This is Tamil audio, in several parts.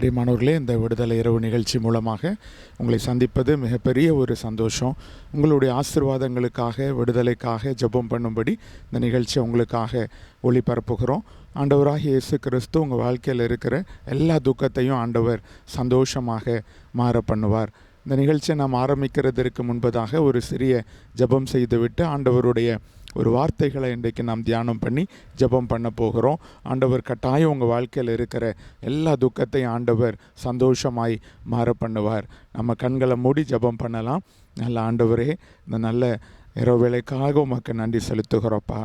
பிரியமானவர்களே, இந்த விடுதலை இரவு நிகழ்ச்சி மூலமாக உங்களை சந்திப்பது மிகப்பெரிய ஒரு சந்தோஷம். உங்களுடைய ஆசீர்வாதங்களுக்காக, விடுதலைக்காக ஜெபம் பண்ணும்படி இந்த நிகழ்ச்சியை உங்களுக்காக ஒளிபரப்புகிறோம். ஆண்டவராகிய இயேசு கிறிஸ்து உங்கள் வாழ்க்கையில் இருக்கிற எல்லா துக்கத்தையும் ஆண்டவர் சந்தோஷமாக மாற பண்ணுவார். இந்த நிகழ்ச்சியை நாம் ஆரம்பிக்கிறதற்கு முன்பதாக ஒரு சிறிய ஜெபம் செய்துவிட்டு ஆண்டவருடைய ஒரு வார்த்தைகளை இன்றைக்கு நாம் தியானம் பண்ணி ஜெபம் பண்ண போகிறோம். ஆண்டவர் கட்டாயம் உங்கள் வாழ்க்கையில் இருக்கிற எல்லா துக்கத்தையும் ஆண்டவர் சந்தோஷமாய் மாற பண்ணுவார். நம்ம கண்களை மூடி ஜெபம் பண்ணலாம். நல்ல ஆண்டவரே, இந்த நல்ல இரவு வேளைக்காக உமக்கு நன்றி செலுத்துகிறோப்பா.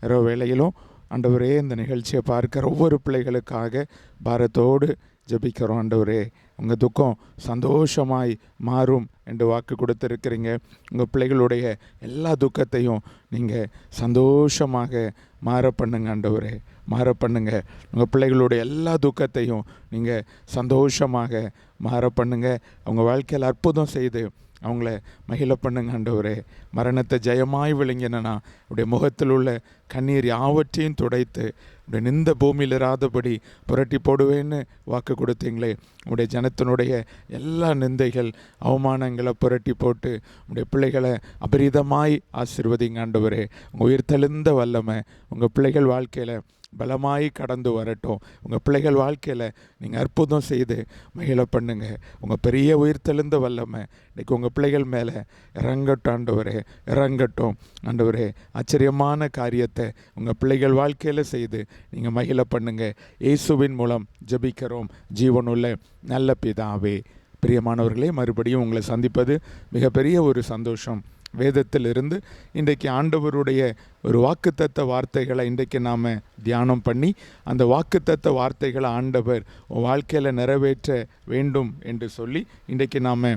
இரவு வேளையிலும் ஆண்டவரே, இந்த நிகழ்ச்சியை பார்க்கிற ஒவ்வொரு பிள்ளைகளுக்காக பாரத்தோடு ஜெபிக்கிறோம். ஆண்டவரே, உங்கள் துக்கம் சந்தோஷமாய் மாறும் என்று வாக்கு கொடுத்துருக்கிறீங்க. உங்கள் பிள்ளைகளுடைய எல்லா துக்கத்தையும் நீங்கள் சந்தோஷமாக மாற பண்ணுங்க ஆண்டவரே, மாற பண்ணுங்க. உங்கள் பிள்ளைகளுடைய எல்லா துக்கத்தையும் நீங்கள் சந்தோஷமாக மாற பண்ணுங்க. அவங்க வாழ்க்கையில் அற்புதம் செய்து அவங்கள மகிழ பண்ணுங்க ஆண்டவரே. மரணத்தை ஜெயமாய் விளங்கினா உடைய முகத்தில் உள்ள கண்ணீர் யாவற்றையும் துடைத்து உடைய நிந்த பூமியில் இராதபடி புரட்டி போடுவேன்னு வாக்கு கொடுத்தீங்களே. உடைய ஜனத்தினுடைய எல்லா நிந்தைகள் அவமானங்களை புரட்டி போட்டு உடைய பிள்ளைகளை அபரிதமாய் ஆசீர்வதிங்க ஆண்டவரே. உங்கள் உயிர் தெளிந்த வல்லமை உங்கள் பிள்ளைகள் வாழ்க்கையில் பலமாய் கடந்து வரட்டும். உங்கள் பிள்ளைகள் வாழ்க்கையில் நீங்கள் அற்புதம் செய்து மகிழ பண்ணுங்க. உங்கள் பெரிய உயிர் தெளிந்த வல்லமை இன்றைக்கி உங்கள் பிள்ளைகள் மேலே இறங்கட்டும் ஆண்டவரே, இறங்கட்டும் ஆண்டவரே. ஆச்சரியமான காரியத்தை உங்கள் பிள்ளைகள் வாழ்க்கையில் செய்து நீங்கள் மகிழ பண்ணுங்க. இயேசுவின் மூலம் ஜெபிக்கிறோம் ஜீவனுள்ள நல்ல பிதாவே. பிரியமானவர்களே, மறுபடியும் உங்களை சந்திப்பது மிகப்பெரிய ஒரு சந்தோஷம். வேதத்திலிருந்து இன்றைக்கு ஆண்டவருடைய ஒரு வாக்குத்தத்த வார்த்தைகளை இன்றைக்கு நாம் தியானம் பண்ணி அந்த வாக்குத்தத்த வார்த்தைகளை ஆண்டவர் வாழ்க்கையில் நிறைவேற்ற வேண்டும் என்று சொல்லி இன்றைக்கு நாம்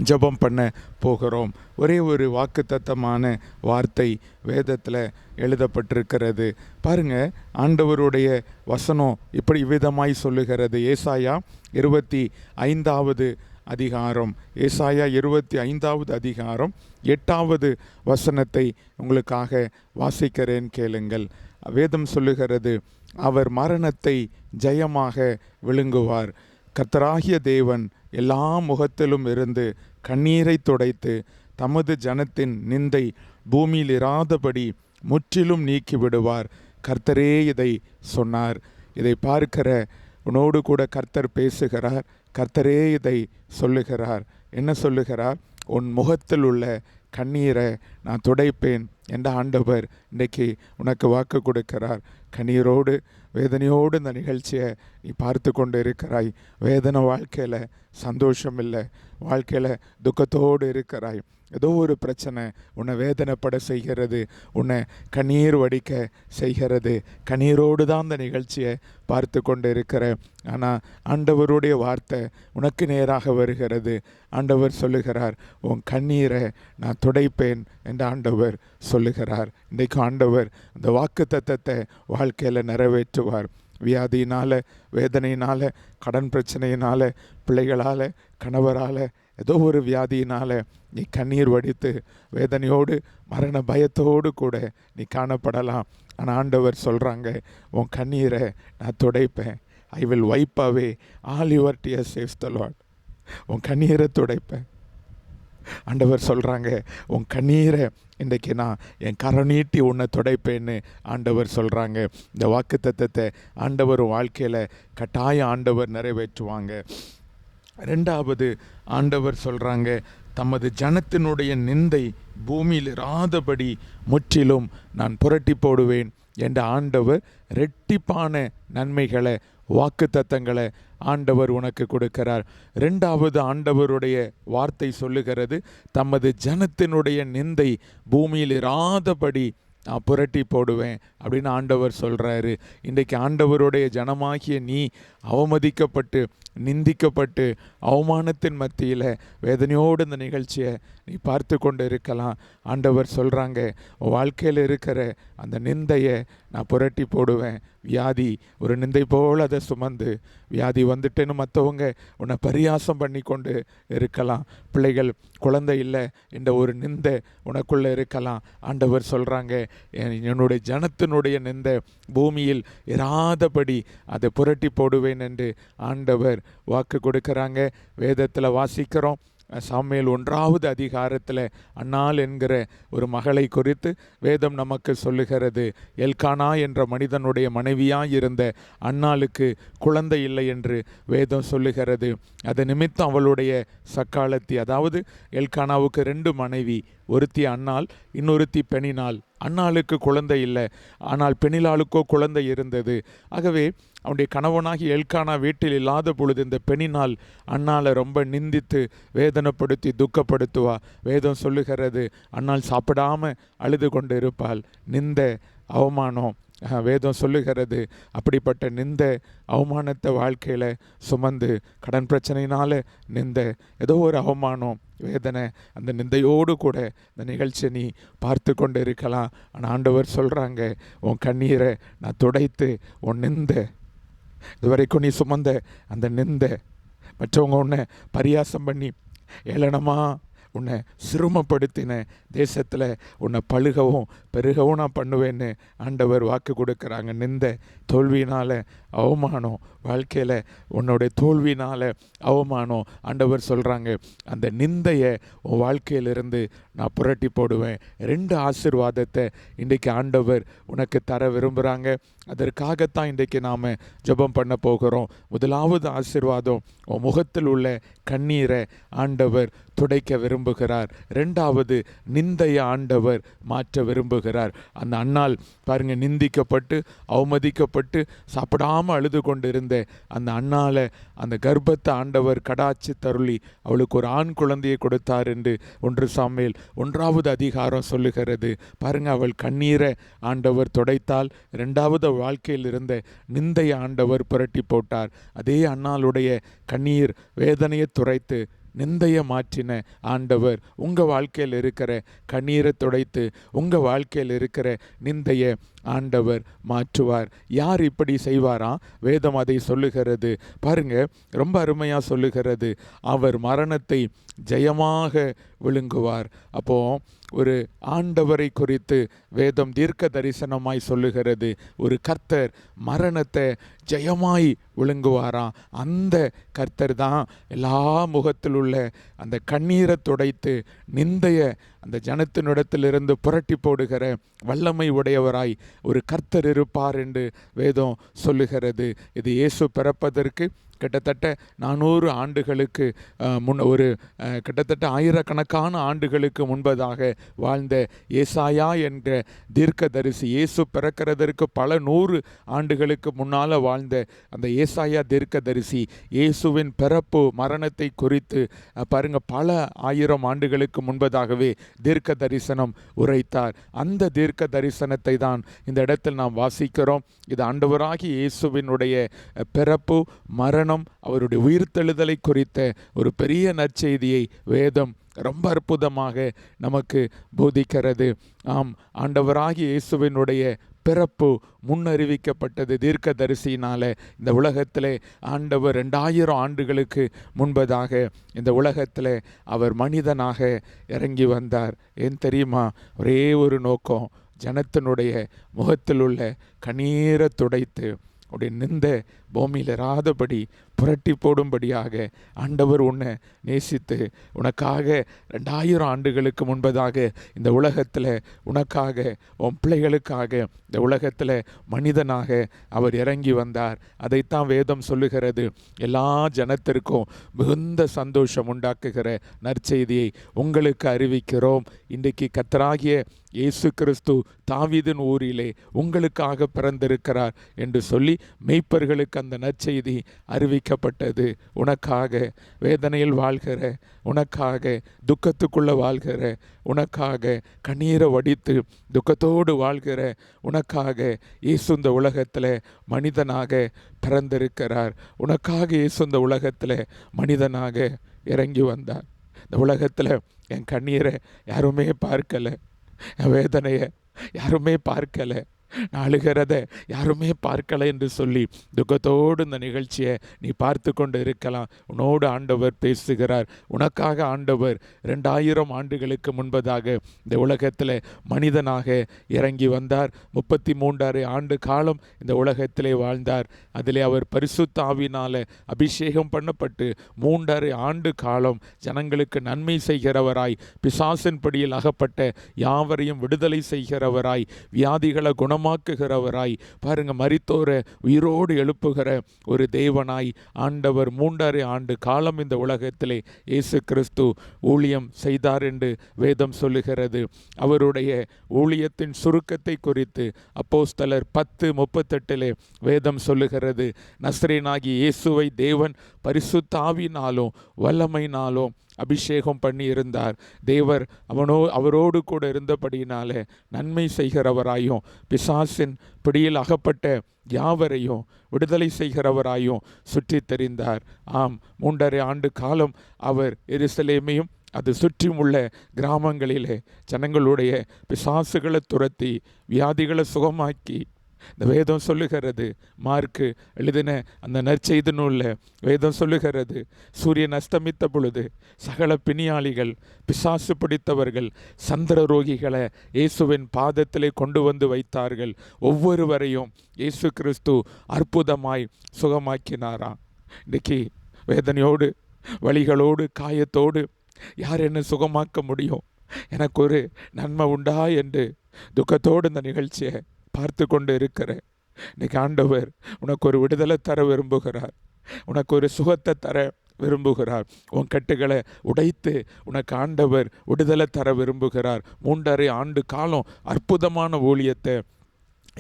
ஜெபம் பண்ண போகிறோம். ஒரே ஒரு வாக்குத்தத்தமான வார்த்தை வேதத்தில் எழுதப்பட்டிருக்கிறது. பாருங்கள், ஆண்டவருடைய வசனம் இப்படி விதமாய் சொல்லுகிறது. ஏசாயா 25வது அதிகாரம், ஏசாயா 25வது அதிகாரம் 8வது வசனத்தை உங்களுக்காக வாசிக்கிறேன், கேளுங்கள். வேதம் சொல்லுகிறது, அவர் மரணத்தை ஜெயமாக விழுங்குவார். கர்த்தராகிய தேவன் எல்லா முகத்திலும் இருந்து கண்ணீரை துடைத்து தமது ஜனத்தின் நிந்தை பூமியில் இராதபடி முற்றிலும் நீக்கிவிடுவார். கர்த்தரே இதை சொன்னார். இதை பார்க்கிற உன்னோடு கூட கர்த்தர் பேசுகிறார். கர்த்தரே இதை சொல்லுகிறார். என்ன சொல்லுகிறார்? உன் முகத்தில் உள்ள கண்ணீரை நான் துடைப்பேன் என்ற ஆண்டவர் இன்றைக்கி உனக்கு வாக்கு கொடுக்கிறார். கண்ணீரோடு வேதனையோடு இந்த நிகழ்ச்சியை நீ பார்த்து கொண்டு இருக்கிறாய். வேதனை வாழ்க்கையில் சந்தோஷம் இல்லை, வாழ்க்கையில் துக்கத்தோடு இருக்கிறாய். ஏதோ ஒரு பிரச்சனை உன்னை வேதனைப்பட செய்கிறது, உன்னை கண்ணீர் வடிக்க செய்கிறது. கண்ணீரோடு தான் இந்த நிகழ்ச்சியை பார்த்து கொண்டு இருக்கிற. ஆனால் ஆண்டவருடைய வார்த்தை உனக்கு நேராக வருகிறது. ஆண்டவர் சொல்லுகிறார், உன் கண்ணீரை நான் துடைப்பேன் என்று ஆண்டவர் சொல்லுகிறார். இன்றைக்கு ஆண்டவர் அந்த வாக்கு தத்தத்தை வாழ்க்கையில் நிறைவேற்றுவார். வியாதியினால், வேதனையினால், கடன் பிரச்சனையினால், பிள்ளைகளால், கணவரால், ஏதோ ஒரு வியாதியினால் நீ கண்ணீர் வடித்து வேதனையோடு மரண பயத்தோடு கூட நீ காணப்படலாம். ஆனால் ஆண்டவர் சொல்கிறாங்க, உன் கண்ணீரை நான் துடைப்பேன். I will wipe away all your tears says the Lord. உன் கண்ணீரை துடைப்பேன். ஆண்டவர் சொல்கிறாங்க, உன் கண்ணீரை இன்றைக்கு நான் என் கரம் நீட்டி உன்னை துடைப்பேன்னு ஆண்டவர் சொல்கிறாங்க. இந்த வாக்கு தத்தத்தை ஆண்டவர் வாழ்க்கையில் கட்டாயம் ஆண்டவர் நிறைவேற்றுவாங்க. ரெண்டாவது, ஆண்டவர் சொல்கிறாங்க, தமது ஜனத்தினுடைய நிந்தை பூமியில் இராதபடி முற்றிலும் நான் புரட்டி போடுவேன் என்ற ஆண்டவர் ரெட்டிப்பான நன்மைகளை, வாக்கு தத்தங்களை ஆண்டவர் உனக்கு கொடுக்கிறார். ரெண்டாவது, ஆண்டவருடைய வார்த்தை சொல்லுகிறது, தமது ஜனத்தினுடைய நிந்தை பூமியில் இராதபடி நான் புரட்டி போடுவேன் அப்படின்னு ஆண்டவர் சொல்கிறாரு. இன்றைக்கு ஆண்டவருடைய ஜனமாகிய நீ அவமதிக்கப்பட்டு, நிந்திக்கப்பட்டு, அவமானத்தின் மத்தியில் வேதனையோடு இந்த நிகழ்ச்சியை நீ பார்த்து கொண்டு இருக்கலாம். ஆண்டவர் சொல்கிறாங்க, வாழ்க்கையில் இருக்கிற அந்த நிந்தையை நான் புரட்டி போடுவேன். வியாதி ஒரு நிந்தை போல் அதை சுமந்து, வியாதி வந்துட்டேன்னு மற்றவங்க உன்னை பரியாசம் பண்ணி கொண்டு இருக்கலாம். பிள்ளைகள் குழந்தை இல்லை என்ற ஒரு நிந்தை உனக்குள்ளே இருக்கலாம். ஆண்டவர் சொல்கிறாங்க, என்னுடைய ஜனத்தினுடைய நிந்தை பூமியில் இராதபடி அதை புரட்டி போடுவேன் என்று ஆண்டவர் வாக்கு கொடுக்குறாங்க. வேதத்தில் வாசிக்கிறோம், சாமுவேல் 1வது அதிகாரத்தில் அன்னாள் என்கிற ஒரு மகளை குறித்து வேதம் நமக்கு சொல்லுகிறது. எல்கானா என்ற மனிதனுடைய மனைவியாய் இருந்த அன்னாளுக்கு குழந்தை இல்லை என்று வேதம் சொல்லுகிறது. அது நிமித்தம் அவளுடைய சக்காலத்தி, அதாவது எல்கானாவுக்கு 2 மனைவி, ஒருத்தி அன்னாள், இன்னொருத்தி பெணினாள். அன்னாளுக்கு குழந்தை இல்லை, ஆனால் பெணிலாளுக்கோ குழந்தை இருந்தது. ஆகவே அவனுடைய கணவனாகி எல்கானா வீட்டில் இல்லாத பொழுது இந்த பெணினாள் அன்னாளை ரொம்ப நிந்தித்து வேதனைப்படுத்தி துக்கப்படுத்துவா. வேதம் சொல்லுகிறது, அன்னாள் சாப்பிடாம அழுது கொண்டு இருப்பாள். நிந்த அவமானம், வேதம் சொல்லுகிறது, அப்படிப்பட்ட நிந்த அவமானத்தை வாழ்க்கையில் சுமந்து, கடன் பிரச்சனையினால் நிந்த, ஏதோ ஒரு அவமானம், வேதனை, அந்த நிந்தையோடு கூட இந்த நிகழ்ச்சியை நீ பார்த்து கொண்டு இருக்கலாம். ஆனால் ஆண்டவர் சொல்கிறாங்க, உன் கண்ணீரை நான் துடைத்து, உன் நிந்த இதுவரைக்கும் நீ சுமந்த அந்த நிந்த, மற்றவங்க உன்னை பரியாசம் பண்ணி ஏளனமாக உன்னை சிறுமப்படுத்தின தேசத்தில் உன்னை பழுகவும் பெருகவும் நான் பண்ணுவேன்னு ஆண்டவர் வாக்கு கொடுக்குறாங்க. நிந்த, தோல்வியினால் அவமானம், வாழ்க்கையில் உன்னுடைய தோல்வியினால் அவமானம், ஆண்டவர் சொல்கிறாங்க, அந்த நிந்தையை உன் வாழ்க்கையிலிருந்து நான் புரட்டி போடுவேன். 2 ஆசீர்வாதத்தை இன்றைக்கி ஆண்டவர் உனக்கு தர விரும்புகிறாங்க. அதற்காகத்தான் இன்றைக்கி நாம் ஜெபம் பண்ண போகிறோம். முதலாவது ஆசீர்வாதம், உன் முகத்தில் உள்ள கண்ணீரை ஆண்டவர் துடைக்க விரும்புகிறார். 2வது, நிந்தையை ஆண்டவர் மாற்ற விரும்புகிறார். அந்த அன்னாள் பாருங்கள், நிந்திக்கப்பட்டு அவமதிக்கப்பட்டு சாப்பிடாமல் அழுது கொண்டு இருந்த அந்த அன்னாளை, அந்த கர்ப்பத்தை ஆண்டவர் கடாச்சி தருளி அவளுக்கு ஒரு ஆண் குழந்தையை கொடுத்தார் என்று 1 சாமுவேல் 1வது அதிகாரம் சொல்லுகிறது. பாருங்கள், அவள் கண்ணீரை ஆண்டவர் துடைத்தால். 2வது வாழ்க்கையில் இருந்த நிந்தையை ஆண்டவர் புரட்டி போட்டார். அதே அன்னாளுடைய கண்ணீர் வேதனையை துடைத்து நிந்தையை மாற்றின ஆண்டவர் உங்கள் வாழ்க்கையில் இருக்கிற கண்ணீரை துடைத்து உங்கள் வாழ்க்கையில் இருக்கிற நிந்தையை ஆண்டவர் மாற்றுவார். யார் இப்படி செய்வாராம்? வேதம் அதை சொல்லுகிறது. பாருங்க, ரொம்ப அருமையாக சொல்லுகிறது, அவர் மரணத்தை ஜெயமாக விழுங்குவார். அப்போ ஒரு ஆண்டவரை குறித்து வேதம் தீர்க்க தரிசனமாய் சொல்லுகிறது, ஒரு கர்த்தர் மரணத்தை ஜெயமாய் விழுங்குவாராம். அந்த கர்த்தர் தான் எல்லா முகத்தில் உள்ள அந்த கண்ணீரை துடைத்து நிந்தைய அந்த ஜனத்தினிடத்திலிருந்து புரட்டி போடுகிற வல்லமை உடையவராய் ஒரு கர்த்தர் இருப்பார் என்று வேதம் சொல்லுகிறது. இது இயேசு பிறப்பதற்கு கிட்டத்தட்ட 400 ஆண்டுகளுக்கு கிட்டத்தட்ட ஆயிரக்கணக்கான ஆண்டுகளுக்கு முன்பதாக வாழ்ந்த ஏசாயா என்ற தீர்க்கதரிசி, இயேசு பிறக்கிறதற்கு பல 100 ஆண்டுகளுக்கு முன்னால் வாழ்ந்த அந்த ஏசாயா தீர்க்கதரிசி இயேசுவின் பிறப்பு மரணத்தை குறித்து பாருங்க, பல 1000 ஆண்டுகளுக்கு முன்பதாகவே தீர்க்க தரிசனம் உரைத்தார். அந்த தீர்க்க தரிசனத்தை தான் இந்த இடத்தில் நாம் வாசிக்கிறோம். இது ஆண்டவராகிய இயேசுவினுடைய பிறப்பு, மரணம், அவருடைய உயிர்த்தெழுதலை குறித்த ஒரு பெரிய நற்செய்தியை வேதம் ரொம்ப அற்புதமாக நமக்கு போதிக்கிறது. ஆம், ஆண்டவராகிய இயேசுவினுடைய பிறப்பு முன்னறிவிக்கப்பட்டது தீர்க்கதரிசியினால். இந்த உலகத்தில் ஆண்டவர் 2000 ஆண்டுகளுக்கு முன்பதாக இந்த உலகத்தில் அவர் மனிதனாக இறங்கி வந்தார். ஏன் தெரியுமா? ஒரே ஒரு நோக்கம், ஜனத்தினுடைய முகத்தில் உள்ள கண்ணீரை துடைத்து உடைய நிந்த பூமியில் இராதபடி புரட்டி போடும்படியாக ஆண்டவர் உன்னை நேசித்து உனக்காக 2000 ஆண்டுகளுக்கு முன்பதாக இந்த உலகத்தில் உனக்காக உன் பிள்ளைகளுக்காக இந்த உலகத்தில் மனிதனாக அவர் இறங்கி வந்தார். அதைத்தான் வேதம் சொல்லுகிறது. எல்லா ஜனத்திற்கும் மிகுந்த சந்தோஷம் உண்டாக்குகிற நற்செய்தியை உங்களுக்கு அறிவிக்கிறோம். இன்றைக்கு கர்த்தராகிய இயேசு கிறிஸ்து தாவீதின் ஊரிலே உங்களுக்காக பிறந்திருக்கிறார் என்று சொல்லி மெய்ப்பர்களுக்கு அந்த நற்செய்தி அறிவிக்கப்பட்டது. உனக்காக வேதனையில் வாழ்கிற, உனக்காக துக்கத்துக்குள்ளே வாழ்கிற, உனக்காக கண்ணீரை வடித்து துக்கத்தோடு வாழ்கிற உனக்காக இயேசு இந்த உலகத்தில் மனிதனாக பிறந்திருக்கிறார். உனக்காக இயேசு இந்த உலகத்தில் மனிதனாக இறங்கி வந்தார். இந்த உலகத்தில் என் கண்ணீரை யாருமே பார்க்கலை, என் வேதனையை யாருமே பார்க்கலை. நான் அழுகிறத யாருமே பார்க்கலை என்று சொல்லி துக்கத்தோடு இந்த நிகழ்ச்சியை நீ பார்த்து கொண்டு இருக்கலாம். உன்னோடு ஆண்டவர் பேசுகிறார். உனக்காக ஆண்டவர் 2000 ஆண்டுகளுக்கு முன்பதாக இந்த உலகத்தில் மனிதனாக இறங்கி வந்தார். 33 ஆண்டு காலம் இந்த உலகத்திலே வாழ்ந்தார். அதிலே அவர் பரிசுத்த ஆவியினால அபிஷேகம் பண்ணப்பட்டு 3.5 ஆண்டு காலம் ஜனங்களுக்கு நன்மை செய்கிறவராய், பிசாசின் பிடியில் அகப்பட்ட யாவரையும் விடுதலை செய்கிறவராய், வியாதிகளை குணமாக்குகிறவராய், பாருங்க, மரித்தோரை உயிரோடு எழுப்புகிற ஒரு தேவனாய் ஆண்டவர் 3.5 ஆண்டு காலம் இந்த உலகத்திலே இயேசு கிறிஸ்து ஊழியம் செய்தார் என்று வேதம் சொல்லுகிறது. அவருடைய ஊழியத்தின் சுருக்கத்தை குறித்து அப்போஸ்தலர் 10:38 வேதம் சொல்லுகிறது. நசரேயனாகிய இயேசுவை தேவன் பரிசுத்த ஆவியினாலும் வல்லமையினாலும் அபிஷேகம் பண்ணி இருந்தார். தேவர் அவரோடு கூட இருந்தபடியினாலே நன்மை செய்கிறவராயும், பிசாசின் பிடியில் அகப்பட்ட யாவரையும் விடுதலை செய்கிறவராயும் சுற்றி தெரிந்தார். ஆம், 3.5 ஆண்டு காலம் அவர் எருசலேமையும் அது சுற்றியுள்ள கிராமங்களிலே ஜனங்களுடைய பிசாசுகளை துரத்தி வியாதிகளை சுகமாக்கி, இந்த வேதம் சொல்லுகிறது, மார்க்கு எழுதின அந்த நற்செய்தி நூலில் வேதம் சொல்லுகிறது, சூரியன் அஸ்தமித்த பொழுது சகல பிணியாளிகள், பிசாசு பிடித்தவர்கள், சந்திர ரோகிகளை இயேசுவின் பாதத்திலே கொண்டு வந்து வைத்தார்கள். ஒவ்வொருவரையும் இயேசு கிறிஸ்து அற்புதமாய் சுகமாக்கினாராம். இன்றைக்கி வேதனையோடு, வலிகளோடு, காயத்தோடு யார் என்ன சுகமாக்க முடியும்? எனக்கு ஒரு நன்மை உண்டா என்று துக்கத்தோடு இந்த நிகழ்ச்சியை பார்த்து கொண்டு இருக்கிற இன்னைக்கு ஆண்டவர் உனக்கு ஒரு விடுதலை தர விரும்புகிறார். உனக்கு ஒரு சுகத்தை தர விரும்புகிறார். உன் கட்டுகளை உடைத்து உனக்கு ஆண்டவர் விடுதலை தர விரும்புகிறார். 3.5 ஆண்டு காலம் அற்புதமான ஊழியத்தை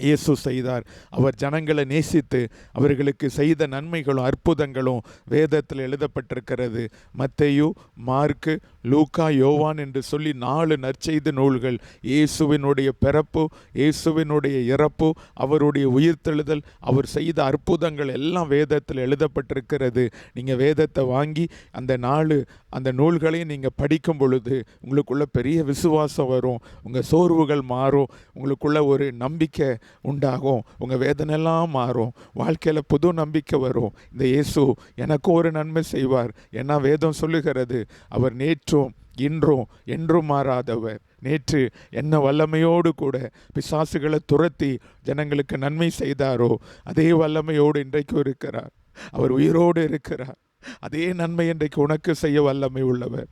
இயேசு செய்தார். அவர் ஜனங்களை நேசித்து அவர்களுக்கு செய்த நன்மைகளும் அற்புதங்களும் வேதத்தில் எழுதப்பட்டிருக்கிறது. மத்தேயு, மார்க்கு, லூக்கா, யோவான் என்று சொல்லி 4 நற்செய்தி நூல்கள் இயேசுவினுடைய பிறப்பு, இயேசுவினுடைய இறப்பு, அவருடைய உயிர்த்தெழுதல், அவர் செய்த அற்புதங்கள் எல்லாம் வேதத்தில் எழுதப்பட்டிருக்கிறது. நீங்கள் வேதத்தை வாங்கி அந்த நூல்களையும் நீங்கள் படிக்கும் பொழுது உங்களுக்குள்ள பெரிய விசுவாசம் வரும். உங்கள் சோர்வுகள் மாறும். உங்களுக்குள்ள ஒரு நம்பிக்கை உண்டாகும். உங்கள் வேதனையெல்லாம் மாறும். வாழ்க்கையில் புது நம்பிக்கை வரும். இந்த இயேசு எனக்கும் ஒரு நன்மை செய்வார். ஏன்னா வேதம் சொல்லுகிறது, அவர் நேற்றும் இன்றும் என்றும் மாறாதவர். நேற்று என்ன வல்லமையோடு கூட பிசாசுகளை துரத்தி ஜனங்களுக்கு நன்மை செய்தாரோ அதே வல்லமையோடு இன்றைக்கும் இருக்கிறார். அவர் உயிரோடு இருக்கிறார். அதே நன்மை இன்றைக்கு உனக்கு செய்ய வல்லமை உள்ளவர்.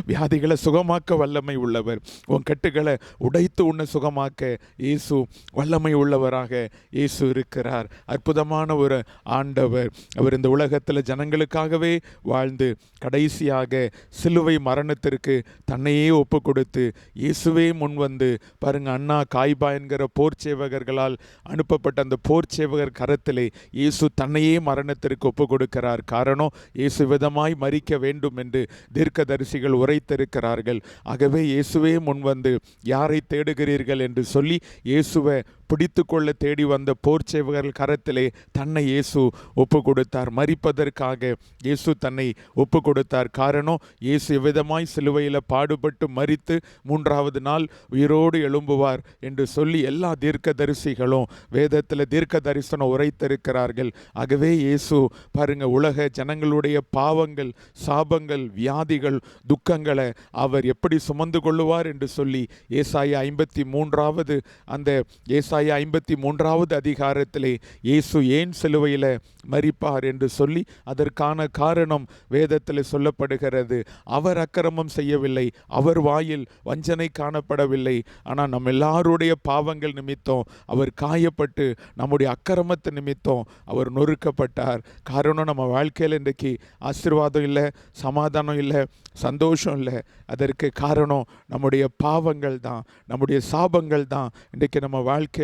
வியாதிகளை சுகமாக்க வல்லமை உள்ளவர். உன் கட்டுகளை உடைத்து உன்னை சுகமாக்க இயேசு வல்லமை உள்ளவராக இயேசு இருக்கிறார். அற்புதமான ஒரு ஆண்டவர். அவர் இந்த உலகத்தில் ஜனங்களுக்காகவே வாழ்ந்து கடைசியாக சிலுவை மரணத்திற்கு தன்னையே ஒப்பு கொடுத்து இயேசுவே முன் வந்து, பாருங்க, அண்ணா காய்பா என்கிற போர் சேவகர்களால் அனுப்பப்பட்ட அந்த போர் சேவகர் கரத்திலே இயேசு தன்னையே மரணத்திற்கு ஒப்பு கொடுக்கிறார். காரணம், இயேசு விதமாய் மரிக்க வேண்டும் என்று தீர்க்கதரிசிகள் உரைத்திருக்கிறார்கள். ஆகவே இயேசுவே முன்வந்து யாரை தேடுகிறீர்கள் என்று சொல்லி இயேசுவை பிடித்து கொள்ள தேடி வந்த போர் சேவகர்கள் கரத்திலே தன்னை இயேசு ஒப்பு கொடுத்தார். மரிப்பதற்காக இயேசு தன்னை ஒப்பு கொடுத்தார். காரணம், இயேசு எவ்விதமாய் சிலுவையில் பாடுபட்டு மரித்து 3ஆவது நாள் உயிரோடு எழும்புவார் என்று சொல்லி எல்லா தீர்க்கதரிசிகளும் வேதத்தில் தீர்க்க தரிசனம் உரைத்திருக்கிறார்கள். ஆகவே இயேசு பாருங்க, உலக ஜனங்களுடைய பாவங்கள், சாபங்கள், வியாதிகள், துக்கங்களை அவர் எப்படி சுமந்து கொள்ளுவார் என்று சொல்லி ஏசாயா 53வது அந்த ஏசாயா 53வது அதிகாரத்திலே இயேசு ஏன் சிலுவையில் மரிப்பார் என்று சொல்லி அதற்கான காரணம் வேதத்தில் சொல்லப்படுகிறது. அவர் அக்கிரமம் செய்யவில்லை, அவர் வாயில் வஞ்சனை காணப்படவில்லை. ஆனால் நம்ம எல்லாருடைய பாவங்கள் நிமித்தம் அவர் காயப்பட்டு நம்முடைய அக்கிரமத்து நிமித்தம் அவர் நொறுக்கப்பட்டார். காரணம், நம்ம வாழ்க்கையில் இன்றைக்கு ஆசீர்வாதம் இல்லை, சமாதானம் இல்லை, சந்தோஷம் இல்லை. அதற்கு காரணம் நம்முடைய பாவங்கள் தான், நம்முடைய சாபங்கள் தான். இன்றைக்கு நம்ம வாழ்க்கையில்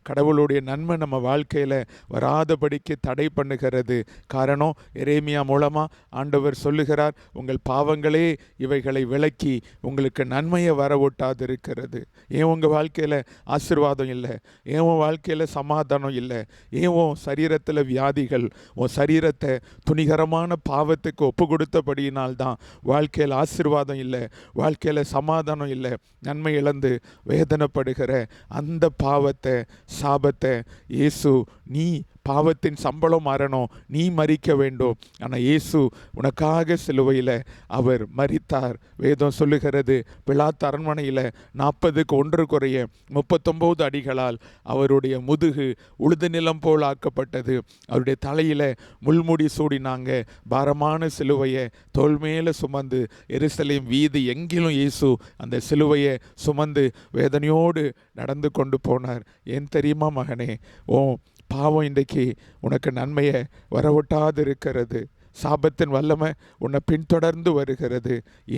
கடவுளுடைய நன்மை நம்ம வாழ்க்கையில் வராதபடிக்கு தடை பண்ணுகிறது. காரணம், எரேமியா மூலமாக ஆண்டவர் சொல்லுகிறார், உங்கள் பாவங்களே இவைகளை விலக்கி உங்களுக்கு நன்மையை வரவிட்டாது இருக்கிறது. ஏன் உங்கள் வாழ்க்கையில் ஆசீர்வாதம் இல்லை? ஏன் உன் வாழ்க்கையில் சமாதானம் இல்லை? ஏன் உன் சரீரத்தில் வியாதிகள்? உன் சரீரத்தை துணிகரமான பாவத்துக்கு ஒப்பு கொடுத்தபடியினால்தான் வாழ்க்கையில் ஆசீர்வாதம் இல்லை, வாழ்க்கையில் சமாதானம் இல்லை. நன்மை இழந்து வேதனைப்படுகிற அந்த பாவத்தை மரணத்தை, சாபத்தை இயேசு, நீ பாவத்தின் சம்பளம் மரணம், நீ மரிக்க வேண்டும். ஆனால் இயேசு உனக்காக சிலுவையில் அவர் மரித்தார். வேதம் சொல்லுகிறது, பிலாத்து அரண்மனையில் 40க்கு 1 குறைய 39 அடிகளால் அவருடைய முதுகு உழுது நிலம் போல் ஆக்கப்பட்டது. அவருடைய தலையில் முள்முடி சூடினாங்க. பாரமான சிலுவையை தோள் மேலே சுமந்து எருசலேம் வீதி எங்கிலும் இயேசு அந்த சிலுவையை சுமந்து வேதனையோடு நடந்து கொண்டு போனார். ஏன் தெரியுமா மகனே, பாவம் இன்றைக்கு உனக்கு நன்மையை வரவிட்டாது இருக்கிறது. சாபத்தின் வல்லமை உன்னை பின்தொடர்ந்து வருகிறது.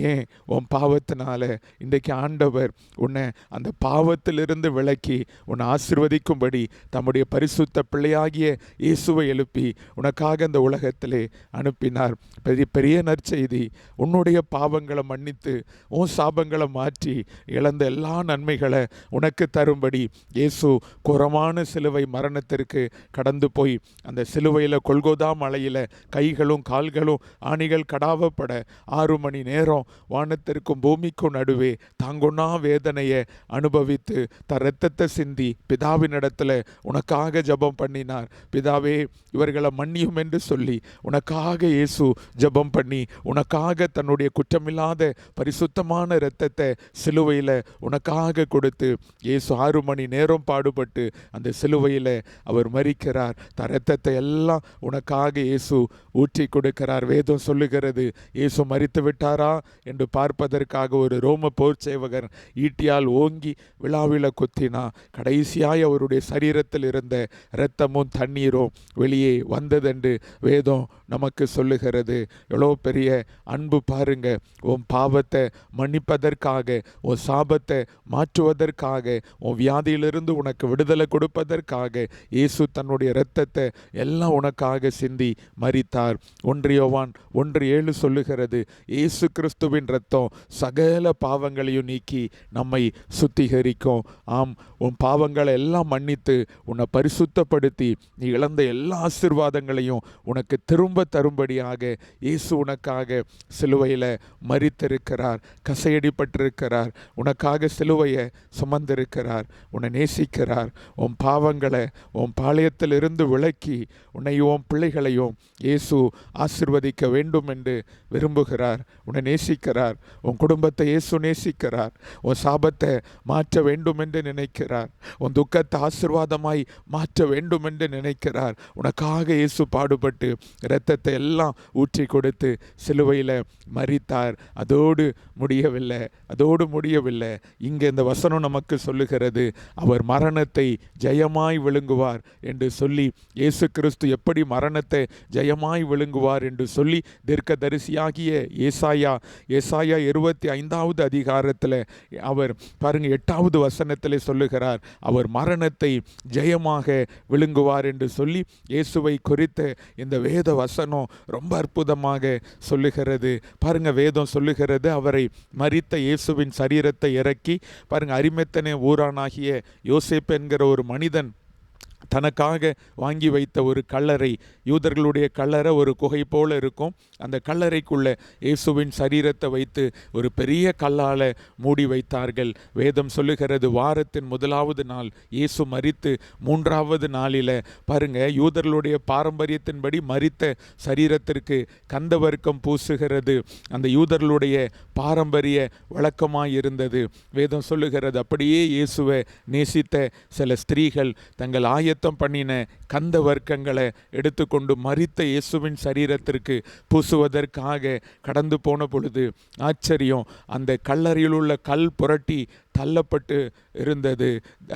ஏன்? உன் பாவத்தினால. இன்றைக்கு ஆண்டவர் உன்னை அந்த பாவத்திலிருந்து விலக்கி உன்னை ஆசீர்வதிக்கும்படி தம்முடைய பரிசுத்த பிள்ளையாகிய இயேசுவை எழுப்பி உனக்காக இந்த உலகத்திலே அனுப்பினார். பெரிய பெரிய நற்செய்தி. உன்னுடைய பாவங்களை மன்னித்து உன் சாபங்களை மாற்றி இழந்த எல்லா நன்மைகளை உனக்கு தரும்படி இயேசு கோரமான சிலுவை மரணத்திற்கு கடந்து போய் அந்த சிலுவையில் கொல்கோதா மலையில் கைகளும் கால்களும் ஆணிகள் கடாவப்பட 6 மணி நேரம் வானத்திற்கும் பூமிக்கும் நடுவே தாங்கொன்னா வேதனையை அனுபவித்து ரத்தத்தை சிந்தி பிதாவினிடத்தில் உனக்காக ஜெபம் பண்ணினார். பிதாவே, இவர்களை மன்னியும் என்று சொல்லி உனக்காக இயேசு ஜெபம் பண்ணி உனக்காக தன்னுடைய குற்றமில்லாத பரிசுத்தமான இரத்தத்தை சிலுவையில் உனக்காக கொடுத்து இயேசு 6 மணி நேரம் பாடுபட்டு அந்த சிலுவையில் அவர் மரிக்கிறார். ரத்தத்தை எல்லாம் உனக்காக இயேசு ஊற்றி கொடுக்கிறார். வேதம் சொல்லுகிறது, இயேசு மரித்து விட்டாரா என்று பார்ப்பதற்காக ஒரு ரோம போர் சேவகர் ஈட்டியால் ஓங்கி விழாவில குத்தினா கடைசியாய் அவருடைய சரீரத்தில் இருந்த இரத்தமும் தண்ணீரும் வெளியே வந்ததென்று வேதம் நமக்கு சொல்லுகிறது. எவ்வளோ பெரிய அன்பு பாருங்க. உன் பாவத்தை மன்னிப்பதற்காக, உன் சாபத்தை மாற்றுவதற்காக, உன் வியாதியிலிருந்து உனக்கு விடுதலை கொடுப்பதற்காக இயேசு தன்னுடைய இரத்தத்தை எல்லாம் உனக்காக சிந்தி மரித்தார். 1 யோவான் 1:7 சொல்லுகிறது, இயேசு கிறிஸ்துவின் இரத்தம் சகல பாவங்களையும் நீக்கி நம்மை சுத்திகரிக்கும். ஆம், உன் பாவங்களை எல்லாம் மன்னித்து உன்னை பரிசுத்தப்படுத்தி நீ இழந்த எல்லா ஆசீர்வாதங்களையும் உனக்கு திரும்ப தரும்படியாக இயேசு உனக்காக சிலுவையில் மரித்திருக்கிறார், கசையடிப்பட்டிருக்கிறார், உனக்காக சிலுவையை சுமந்திருக்கிறார், உன்னை நேசிக்கிறார். உன் பாவங்களை உன் பாளையத்திலிருந்து விலக்கி உன்னையும் உன் பிள்ளைகளையும் இயேசு ஆசீர்வதிக்க வேண்டும் என்று விரும்புகிறார். உன்னை நேசிக்கிறார். உன் குடும்பத்தை இயேசு நேசிக்கிறார். உன் சாபத்தை மாற்ற வேண்டும் என்று நினைக்கிறார். உன் துக்கத்தை ஆசீர்வாதமாய் மாற்ற வேண்டும் என்று நினைக்கிறார். உனக்காக இயேசு பாடுபட்டு இரத்தத்தை எல்லாம் ஊற்றி கொடுத்து சிலுவையில் மரித்தார். அதோடு முடியவில்லை. இங்கே இந்த வசனம் நமக்கு சொல்லுகிறது, அவர் மரணத்தை ஜெயமாய் விழுங்குவார் என்று சொல்லி, இயேசு கிறிஸ்து எப்படி மரணத்தை ஜெயமாய் விழுங்குவார் என்று சொல்லி தீர்க்கதரிசியாகிய ஏசாயா 25வது அதிகாரத்தில் அவர் பாருங்க 8வது வசனத்தில் சொல்லுகிறார், அவர் மரணத்தை ஜெயமாக விழுங்குவார் என்று சொல்லி இயேசுவை குறித்த இந்த வேத வசனம் ரொம்ப அற்புதமாக சொல்லுகிறது. பாருங்க, வேதம் சொல்லுகிறது, அவரை மரித்த இயேசுவின் சரீரத்தை இறக்கி பாருங்க, அரிமத்தனே ஊரானாகிய யோசேப்பு என்கிற ஒரு மனிதன் தனக்காக வாங்கி வைத்த ஒரு கல்லறை, யூதர்களுடைய கல்லறை ஒரு குகை போல இருக்கும். அந்த கல்லறைக்குள்ளே இயேசுவின் சரீரத்தை வைத்து ஒரு பெரிய கல்லால் மூடி வைத்தார்கள். வேதம் சொல்லுகிறது, வாரத்தின் 1வது நாள் இயேசு மரித்து 3வது நாளில் பாருங்க, யூதர்களுடைய பாரம்பரியத்தின்படி மரித்த சரீரத்திற்கு கந்தவர்க்கம் பூசுகிறது அந்த யூதர்களுடைய பாரம்பரிய வழக்கமாய் இருந்தது. வேதம் சொல்லுகிறது, அப்படியே இயேசுவை நேசித்த சில ஸ்திரீகள் தங்கள் ஆயத்தம் பண்ணின கந்த வர்க்கங்களை எடுத்துக்கொண்டு மரித்த இயேசுவின் சரீரத்திற்கு பூசுவதற்காக கடந்து போன பொழுது ஆச்சரியம், அந்த கல்லறையில் உள்ள கல் புரட்டி தள்ளப்பட்டு இருந்தது.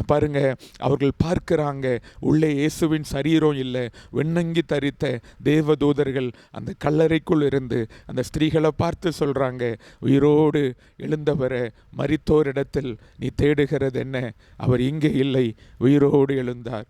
பாருங்க, அவர்கள் பார்க்கிறாங்க, உள்ளே இயேசுவின் சரீரம் இல்லை. வெண்ணங்கி தரித்த தேவதூதர்கள் அந்த கல்லறைக்குள் இருந்து அந்த ஸ்திரீகளை பார்த்து சொல்றாங்க, உயிரோடு எழுந்தவரை மரித்தோரிடத்தில் நீ தேடுகிறது என்ன? அவர் இங்கே இல்லை, உயிரோடு எழுந்தார்.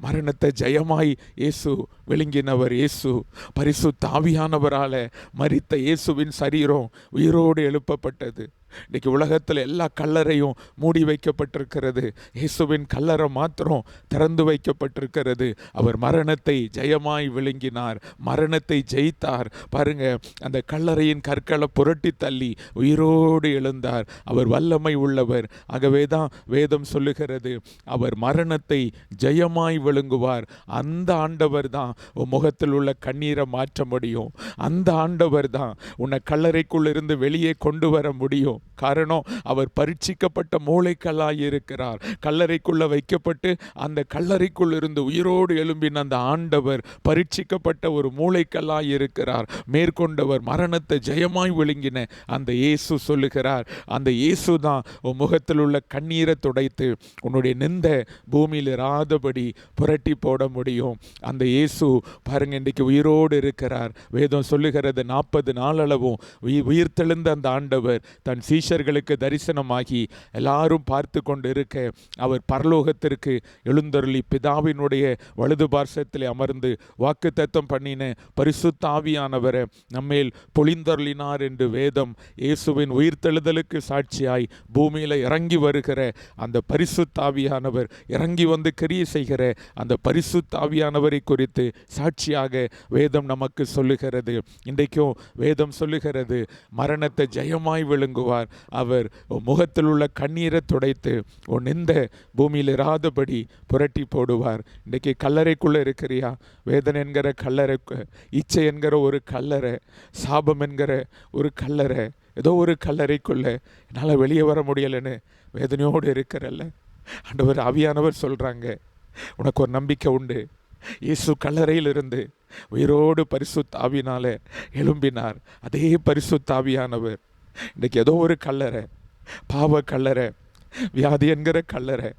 மரணத்தை ஜெயமாய் இயேசு விழுங்கினவர் இயேசு. பரிசுத்த ஆவியானவரால மரித்த இயேசுவின் சரீரம் உயிரோடு எழுப்பப்பட்டது. இன்றைக்கி உலகத்தில் எல்லா கல்லறையும் மூடி வைக்கப்பட்டிருக்கிறது. இயேசுவின் கல்லறை மாத்திரம் திறந்து வைக்கப்பட்டிருக்கிறது. அவர் மரணத்தை ஜெயமாய் விழுங்கினார், மரணத்தை ஜெயித்தார். பாருங்க, அந்த கல்லறையின் கற்களை புரட்டி தள்ளி உயிரோடு எழுந்தார். அவர் வல்லமை உள்ளவர். ஆகவே தான் வேதம் சொல்லுகிறது, அவர் மரணத்தை ஜெயமாய் விழுங்குவார். அந்த ஆண்டவர் தான் உன் முகத்தில் உள்ள கண்ணீரை மாற்ற முடியும். அந்த ஆண்டவர் தான் உன்னை கல்லறைக்குள் இருந்து வெளியே கொண்டு வர முடியும். காரணம், அவர் பரீட்சிக்கப்பட்ட மூளைக்கல்லாய் இருக்கிறார். கல்லறைக்குள்ள வைக்கப்பட்டு அந்த கல்லறைக்குள் இருந்து உயிரோடு எழும்பின அந்த ஆண்டவர் பரீட்சிக்கப்பட்ட ஒரு மூளைக்கல்லாய் இருக்கிறார். மேற்கொண்டவர், மரணத்தை ஜெயமாய் விழுங்கின அந்த இயேசு சொல்லுகிறார், அந்த இயேசு தான் உன் முகத்தில் உள்ள கண்ணீரை துடைத்து உன்னுடைய நிந்த பூமியில் இராதபடி புரட்டி போட முடியும். அந்த இயேசு பாருங்க, இன்றைக்கு உயிரோடு இருக்கிறார். வேதம் சொல்லுகிறது, 40 நாளளவும் உயிர்த்தெழுந்த அந்த ஆண்டவர் தன் சீஷர்களுக்கு தரிசனமாகி எல்லாரும் பார்த்து கொண்டு இருக்க, அவர் பரலோகத்திற்கு எழுந்தருளி பிதாவினுடைய வலது பார்சத்தில் அமர்ந்து வாக்குத்தத்தம் பண்ணின பரிசுத்த ஆவியானவரை நம்மேல் பொழிந்தருளினார் என்று வேதம் இயேசுவின் உயிர்த்தெழுதலுக்கு சாட்சியாய் பூமியில் இறங்கி வருகிற அந்த பரிசுத்த ஆவியானவர், இறங்கி வந்து கிரியை செய்கிற அந்த பரிசுத்த ஆவியானவரை குறித்து சாட்சியாக வேதம் நமக்கு சொல்லுகிறது. இன்றைக்கும் வேதம் சொல்லுகிறது, மரணத்தை ஜெயமாய் விழுங்குவார். அவர் முகத்தில் உள்ள கண்ணீரை துடைத்து உன் இந்த பூமியில் இராதபடி புரட்டி போடுவார். இன்றைக்கி கல்லறைக்குள்ளே இருக்கிறியா? வேதனை என்கிற கல்லறை, இச்சை என்கிற ஒரு கல்லறை, சாபம் என்கிற ஒரு கல்லறை, ஏதோ ஒரு கல்லறைக்குள்ளே என்னால் வெளியே வர முடியலைன்னு வேதனையோடு இருக்கிறல்ல, ஆண்டவர் ஆவியானவர் சொல்கிறாங்க, உனக்கு ஒரு நம்பிக்கை உண்டு. இயேசு கல்லறையில் இருந்து உயிரோடு பரிசுத்த ஆவியினால எழும்பினார். அதே பரிசுத்த ஆவியானவர் இன்றைக்கு ஏதோ ஒரு கல்லறை, பாவ கல்லறை, வியாதி என்கிற கல்லறை,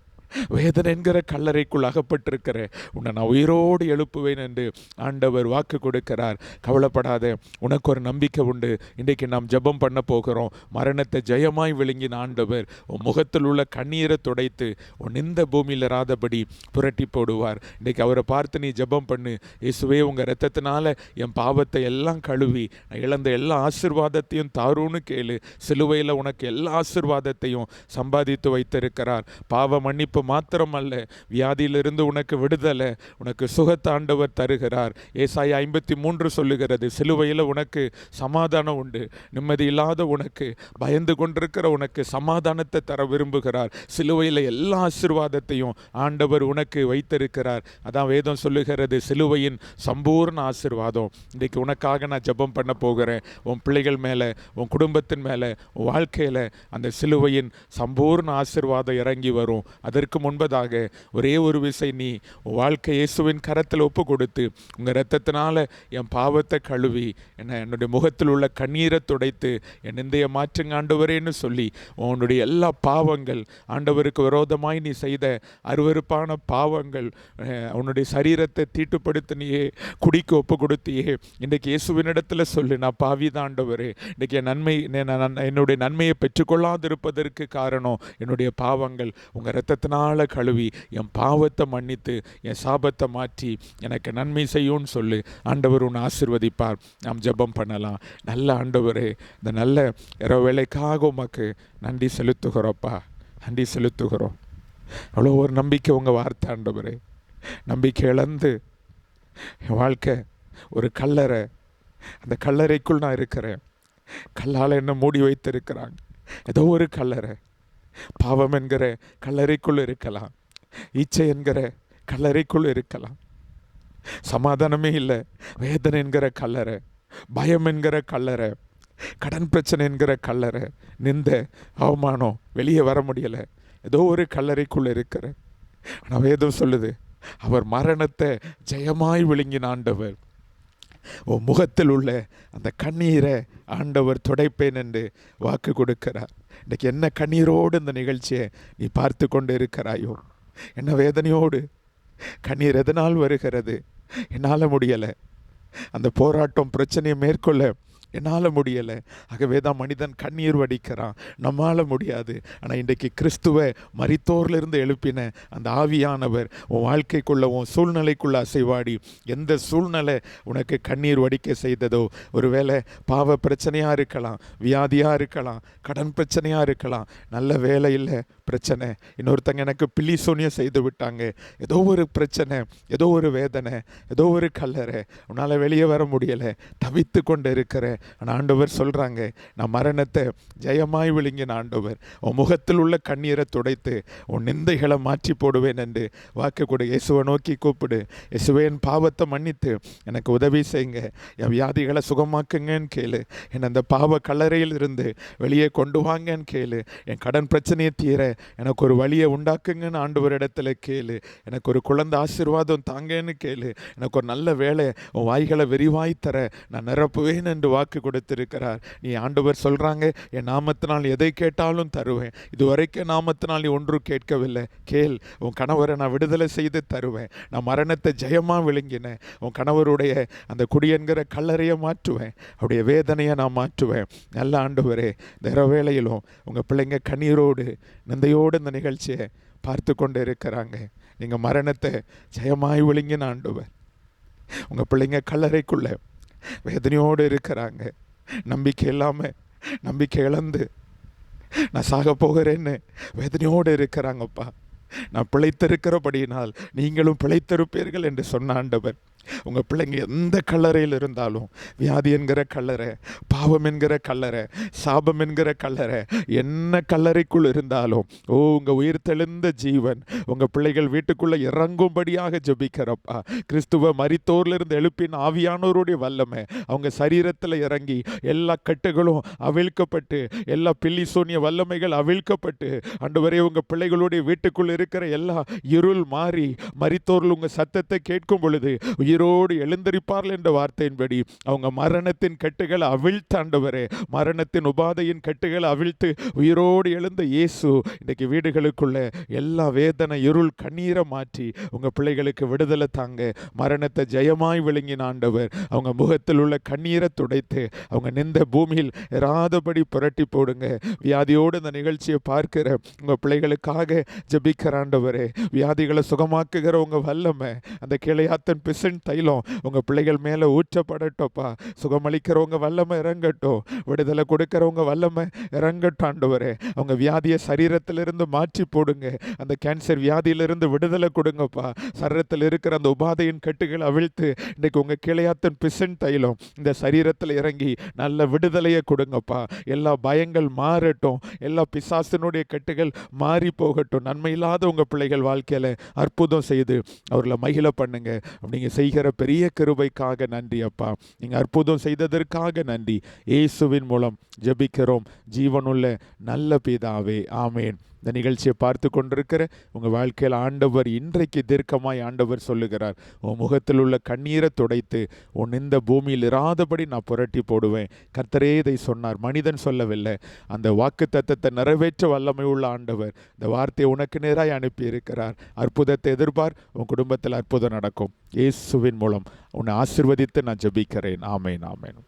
வேதனை என்கிற கல்லறைக்குள் அகப்பட்டிருக்கிற உன்னை நான் உயிரோடு எழுப்புவேன் என்று ஆண்டவர் வாக்கு கொடுக்கிறார். கவலைப்படாத, உனக்கு ஒரு நம்பிக்கை உண்டு. இன்றைக்கு நாம் ஜெபம் பண்ண போகிறோம். மரணத்தை ஜெயமாய் விழுங்கின ஆண்டவர் உன் முகத்தில் உள்ள கண்ணீரை துடைத்து உன் இந்த பூமியில் இராதபடி புரட்டி போடுவார். இன்றைக்கு அவரை பார்த்து நீ ஜெபம் பண்ணு. இயேசுவே, உங்கள் இரத்தத்தினால என் பாவத்தை எல்லாம் கழுவி நான் இழந்த எல்லா ஆசீர்வாதத்தையும் தாருன்னு கேளு. சிலுவையில் உனக்கு எல்லா ஆசீர்வாதத்தையும் சம்பாதித்து வைத்திருக்கிறார். பாவ மன்னிப்பு மாத்திரமல்ல, வியாதியிலிருந்து உனக்கு விடுதலை, உனக்கு சுகத்தை ஆண்டவர் தருகிறார். ஏசாயா 53 சொல்லுகிறது, சிலுவையில் உனக்கு சமாதானம் உண்டு. நிம்மதி இல்லாத உனக்கு, பயந்து கொண்டிருக்கிற உனக்கு சமாதானத்தை தர விரும்புகிறார். சிலுவையில் எல்லா ஆசீர்வாதத்தையும் ஆண்டவர் உனக்கு வைத்திருக்கிறார். அதான் வேதம் சொல்லுகிறது, சிலுவையின் சம்பூர்ண ஆசீர்வாதம். இன்றைக்கு உனக்காக நான் ஜெபம் பண்ண போகிறேன். உன் பிள்ளைகள் மேலே, உன் குடும்பத்தின் மேலே, உன் வாழ்க்கையில் அந்த சிலுவையின் சம்பூர்ண ஆசீர்வாதம் இறங்கி வரும். அதற்கு முன்பதாக ஒரே ஒரு விசை நீ வாழ்க்கை இயேசுவின் கரத்தில் ஒப்பு கொடுத்து, உங்கள் இரத்தத்தினால என் பாவத்தை கழுவி என்னுடைய முகத்தில் உள்ள கண்ணீரை துடைத்து என் நிந்தைய மாற்றுங்க ஆண்டவரேன்னு சொல்லி, உன்னுடைய எல்லா பாவங்கள், ஆண்டவருக்கு விரோதமாய் நீ செய்த அருவருப்பான பாவங்கள், உன்னுடைய சரீரத்தை தீட்டுப்படுத்தினியே, குடிக்கு ஒப்பு கொடுத்தியே, இன்றைக்கு இயேசுவினிடத்தில் சொல்லு, நான் பாவிதான் ஆண்டவரே. இன்றைக்கி என்னுடைய நன்மையை பெற்றுக்கொள்ளாதிருப்பதற்கு காரணம் என்னுடைய பாவங்கள். உங்கள் இரத்தத்தினால கழுவி என் பாவத்தை மன்னித்து என் சாபத்தை மாற்றி எனக்கு நன்மை செய்யும்னு சொல்லு. ஆண்டவர் உன்னை ஆசீர்வதிப்பார். நாம் ஜெபம் பண்ணலாம். நல்ல ஆண்டவரே, இந்த நல்ல இரவு வேளைக்காக உமக்கு நன்றி செலுத்துகிறோப்பா, நன்றி செலுத்துகிறோம். அவ்வளோ ஒரு நம்பிக்கை உங்கள் வார்த்தை ஆண்டவரே. நம்பிக்கை இழந்து என் வாழ்க்கை ஒரு கல்லறை, அந்த கல்லறைக்குள் நான் இருக்கிறேன். கல்லால் என்ன மூடி வைத்திருக்கிறாங்க. ஏதோ ஒரு கல்லறை, பாவம் என்கிற கல்லறைக்குள் இருக்கலாம், இச்சை என்கிற கல்லறைக்குள் இருக்கலாம், சமாதானமே இல்லை, வேதனை என்கிற கல்லறை, பயம் என்கிற கல்லறை, கடன் பிரச்சனை என்கிற கல்லறை, நிந்த அவமானம், வெளியே வர முடியலை, ஏதோ ஒரு கல்லறைக்குள் இருக்கிற. ஆனால் வேதம் சொல்லுது, அவர் மரணத்தை ஜெயமாய் விழுங்கின ஆண்டவர் உன் முகத்தில் உள்ள அந்த கண்ணீரை ஆண்டவர் துடைப்பேன் என்று வாக்கு கொடுக்கிறார். இன்றைக்கி என்ன கண்ணீரோடு இந்த நிகழ்ச்சியை நீ பார்த்து கொண்டு இருக்கிறாயோ, என்ன வேதனையோடு கண்ணீர் எதனால் வருகிறது, என்னால் முடியலை, அந்த போராட்டம் பிரச்சனையை மேற்கொள்ள என்னால் முடியலை. ஆகவே தான் மனிதன் கண்ணீர் வடிக்கிறான். நம்மால் முடியாது. ஆனால் இன்றைக்கு கிறிஸ்துவை மரித்தோரிலிருந்து எழுப்பின அந்த ஆவியானவர் உன் வாழ்க்கைக்குள்ள, உன் சூழ்நிலைக்குள்ள அசைவாடி, எந்த சூழ்நிலை உனக்கு கண்ணீர் வடிக்க செய்ததோ, ஒருவேளை பாவ பிரச்சனையாக இருக்கலாம், வியாதியாக இருக்கலாம், கடன் பிரச்சனையாக இருக்கலாம், நல்ல வேலை இல்லை பிரச்சனை, இன்னொருத்தங்க எனக்கு பில்லி சூனியம் செய்து விட்டாங்க, ஏதோ ஒரு பிரச்சனை, ஏதோ ஒரு வேதனை, ஏதோ ஒரு கல்லறை, உன்னால் வெளியே வர முடியலை, தவித்து கொண்டு இருக்கிற. ஆனால் ஆண்டவர் சொல்கிறாங்க, நான் மரணத்தை ஜெயமாய் விழுங்கின ஆண்டவர், உன் முகத்தில் உள்ள கண்ணீரை துடைத்து உன் நிந்தைகளை மாற்றி போடுவேன் என்று வாக்கு கொடு. இயேசுவை நோக்கி கூப்பிடு. இயேசுவே, என் பாவத்தை மன்னித்து எனக்கு உதவி செய்யுங்க, என் வியாதிகளை சுகமாக்குங்கன்னு கேளு, என்னை அந்த பாவ கல்லறையில் இருந்து வெளியே கொண்டு வாங்கன்னு கேளு, என் கடன் பிரச்சனையை தீர எனக்கு ஒரு வழியை உண்டாக்குங்கன்னு ஆண்டவர் இடத்துல கேளு, எனக்கு ஒரு குழந்தை ஆசீர்வாதம் தாங்கன்னு கேளு, எனக்கு ஒரு நல்ல வேலை, உன் வாய்களை விரிவாய் தர நான் நிரப்புவேன் என்று வாக்கு கொடுத்திருக்கிறார். நீ ஆண்டவர் சொல்கிறாங்க, என் நாமத்தினால் எதை கேட்டாலும் தருவேன், இதுவரைக்கும் நாமத்தினால் நீ ஒன்றும் கேட்கவில்லை, கேள், உன் கணவரை நான் விடுதலை செய்து தருவேன், நான் மரணத்தை ஜெயமாக விழுங்கினேன், உன் கணவருடைய அந்த குடி என்கிற கல்லறையை மாற்றுவேன், அவருடைய வேதனையை நான் மாற்றுவேன். நல்ல ஆண்டவரே, இந்த வேளையிலும் உங்கள் பிள்ளைங்க கண்ணீரோடு நந்தையோடு இந்த நிகழ்ச்சியை பார்த்து கொண்டு இருக்கிறாங்க. நீங்கள் மரணத்தை ஜெயமாய் விழுங்கின ஆண்டவர், உங்கள் பிள்ளைங்க கல்லறைக்குள்ள வேதனையோடு இருக்கிறாங்க, நம்பிக்கை இல்லாமல், நம்பிக்கை இழந்து நான் சாக போகிறேன்னு வேதனையோடு இருக்கிறாங்கப்பா. நான் பிழைத்திருக்கிறபடியினால் நீங்களும் பிழைத்திருப்பீர்கள் என்று சொன்ன ஆண்டவர், உங்கள் பிள்ளைங்க எந்த கல்லறையில் இருந்தாலும், வியாதி என்கிற கல்லறை, பாவம் என்கிற கல்லறை, சாபம் என்கிற கல்லறை, என்ன கல்லறைக்குள் இருந்தாலும், உங்கள் உயிர் தெளிந்த ஜீவன் உங்கள் பிள்ளைகள் வீட்டுக்குள்ளே இறங்கும்படியாக ஜெபிக்கிறப்பா. கிறிஸ்துவ மரித்தோரிலிருந்து எழுப்பின ஆவியானோருடைய வல்லமை அவங்க சரீரத்தில் இறங்கி எல்லா கட்டுகளும் அவிழ்க்கப்பட்டு, எல்லா பில்லி சூனிய வல்லமைகள் அவிழ்க்கப்பட்டு, ஆண்டவரே உங்கள் பிள்ளைகளுடைய வீட்டுக்குள் இருக்கிற எல்லா இருள் மாறி, மரித்தோரில் உங்கள் சத்தத்தை கேட்கும் பொழுது உயிரோடு எழுந்தரிப்பார்கள் என்ற வார்த்தையின்படி அவங்க மரணத்தின் கட்டுகளை அவிழ்த்து, ஆண்டவரே மரணத்தின் உபாதையின் கட்டுகளை அவிழ்த்து உயிரோடு எழுந்த இயேசு இன்றைக்கு வீடுகளுக்குள்ள எல்லா வேதனை, இருள், கண்ணீரை மாற்றி உங்கள் பிள்ளைகளுக்கு விடுதலை தாங்க. மரணத்தை ஜெயமாய் விழுங்கின ஆண்டவர் அவங்க முகத்தில் உள்ள கண்ணீரை துடைத்து அவங்க நின்ற பூமியில் இராதபடி புரட்டி போடுங்க. வியாதியோடு இந்த நிகழ்ச்சியை பார்க்கிற உங்கள் பிள்ளைகளுக்காக ஜெபிக்கிற ஆண்டவரே, வியாதிகளை சுகமாக்குகிற உங்க வல்லமை, அந்த கிளையாத்தன் பிசன் தைலம் உங்க பிள்ளைகள் மேல ஊற்றப்படட்டோப்பா. சுகமளிக்கிறவங்க வல்லமை இறங்கட்டும், விடுதலை கொடுக்கிறவங்க வல்லமை இறங்கட்டும் ஆண்டவரே. அவங்க வியாதியை சரீரத்திலிருந்து மாற்றி போடுங்க, அந்த கேன்சர் வியாதியிலிருந்து விடுதலை கொடுங்கப்பா. சரீரத்தில் இருக்கிற அந்த உபாதையின் கட்டுகள் அவிழ்த்து இன்னைக்கு உங்க கிளையாத்தன் பிசன் தைலம் இந்த சரீரத்தில் இறங்கி நல்ல விடுதலையை கொடுங்கப்பா. எல்லா பயங்கள் மாறட்டும், எல்லா பிசாசினுடைய கட்டுகள் மாறி போகட்டும். நன்மை இல்லாத உங்க பிள்ளைகள் வாழ்க்கையில அற்புதம் செய்து அவர்களை மகிழ பண்ணுங்க. நீங்க செய்கிற பெரிய கிருபைக்காக நன்றி அப்பா. நீங்க அற்புதம் செய்ததற்காக நன்றி. இயேசுவின் மூலம் ஜெபிக்கிறோம் ஜீவனுள்ள நல்ல பிதாவே, ஆமேன். இந்த நிகழ்ச்சியை பார்த்து கொண்டிருக்கிற உங்கள் வாழ்க்கையில் ஆண்டவர் இன்றைக்கு தீர்க்கமாய் ஆண்டவர் சொல்லுகிறார், உன் முகத்தில் உள்ள கண்ணீரை துடைத்து உன் இந்த பூமியில் இராதபடி நான் புரட்டி போடுவேன். கர்த்தரே இதை சொன்னார், மனிதன் சொல்லவில்லை. அந்த வாக்கு தத்தத்தை நிறைவேற்ற வல்லமை உள்ள ஆண்டவர் இந்த வார்த்தையை உனக்கு நேராய் அனுப்பி இருக்கிறார். அற்புதத்தை எதிர்பார், உன் குடும்பத்தில் அற்புதம் நடக்கும். இயேசுவின் மூலம் உன்னை ஆசீர்வதித்து நான் ஜெபிக்கிறேன். ஆமேன், ஆமேன்.